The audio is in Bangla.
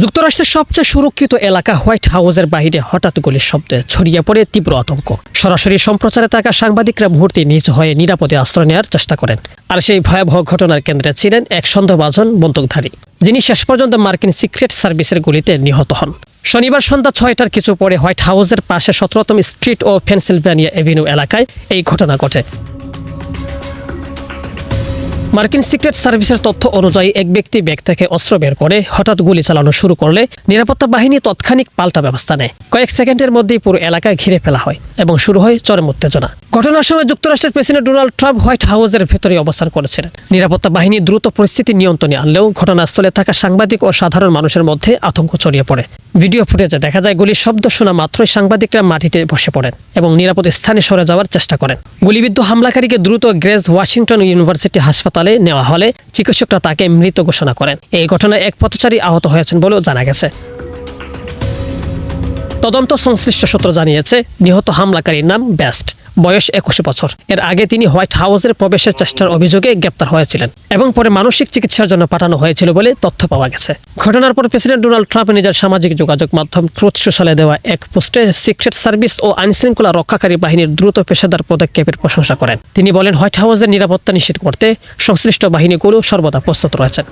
যুক্তরাষ্ট্রের সবচেয়ে সুরক্ষিত এলাকা হোয়াইট হাউসের বাইরে হঠাৎ গুলির শব্দে ছড়িয়ে পড়ে তীব্র আতঙ্ক। সরাসরি সম্প্রচারে থাকা সাংবাদিকরা মুহূর্তে নিজ হয়ে নিরাপদে আশ্রয় নেওয়ার চেষ্টা করেন। আর সেই ভয়াবহ ঘটনার কেন্দ্রে ছিলেন এক সন্দেহভাজন বন্দুকধারী, যিনি শেষ পর্যন্ত মার্কিন সিক্রেট সার্ভিসের গুলিতে নিহত হন। শনিবার সন্ধ্যা 6টার কিছু পরে হোয়াইট হাউসের পাশে 17তম স্ট্রিট ও পেনসিলভেনিয়া এভিনিউ এলাকায় এই ঘটনা ঘটে। মার্কিন সিক্রেট সার্ভিসের তথ্য অনুযায়ী এক ব্যক্তি ব্যাগ থেকে অস্ত্র বের করে হঠাৎ গুলি চালানো শুরু করলে নিরাপত্তা বাহিনী তৎক্ষণিক পাল্টা ব্যবস্থা নেয়। কয়েক সেকেন্ডের মধ্যেই পুরো এলাকায় ঘিরে ফেলা হয় এবং শুরু হয় চরম উত্তেজনা। ঘটনার সময় যুক্তরাষ্ট্রের প্রেসিডেন্ট ডোনাল্ড ট্রাম্প হোয়াইট হাউসের ভেতরে অবস্থান করেছিলেন। নিরাপত্তা বাহিনী দ্রুত পরিস্থিতি নিয়ন্ত্রণে আনলেও ঘটনাস্থলে থাকা সাংবাদিক ও সাধারণ মানুষের মধ্যে আতঙ্ক ছড়িয়ে পড়ে। ভিডিও ফুটেজে দেখা যায় গুলির শব্দ শোনা মাত্রই সাংবাদিকরা মাটিতে বসে পড়েন এবং নিরাপদ স্থানে সরে যাওয়ার চেষ্টা করেন। গুলিবিদ্ধ হামলাকারীকে দ্রুত গ্রেজ ওয়াশিংটন ইউনিভার্সিটি হাসপাতালে নেওয়া হলে চিকিৎসকরা তাকে মৃত ঘোষণা করেন। এই ঘটনায় এক পথচারী আহত হয়েছেন বলেও জানা গেছে। তদন্ত সংশ্লিষ্ট সূত্র জানিয়েছে, নিহত হামলাকারীর নাম বেস্ট, বয়স 21 বছর। এর আগে তিনি হোয়াইট হাউসের প্রবেশের চেষ্টার অভিযোগে গ্রেপ্তার হয়েছিলেন এবং পরে মানসিক চিকিৎসার জন্য পাঠানো হয়েছিল বলে তথ্য পাওয়া গেছে। ঘটনার পর প্রেসিডেন্ট ডোনাল্ড ট্রাম্প নিজের সামাজিক যোগাযোগ মাধ্যম ট্রুথ সোশ্যালে দেওয়া এক পোস্টে সিক্রেট সার্ভিস ও আইনশৃঙ্খলা রক্ষাকারী বাহিনীর দ্রুত পেশাদার পদক্ষেপের প্রশংসা করেন। তিনি বলেন, হোয়াইট হাউসের নিরাপত্তা নিশ্চিত করতে সংশ্লিষ্ট বাহিনীগুলো সর্বদা প্রস্তুত রয়েছেন।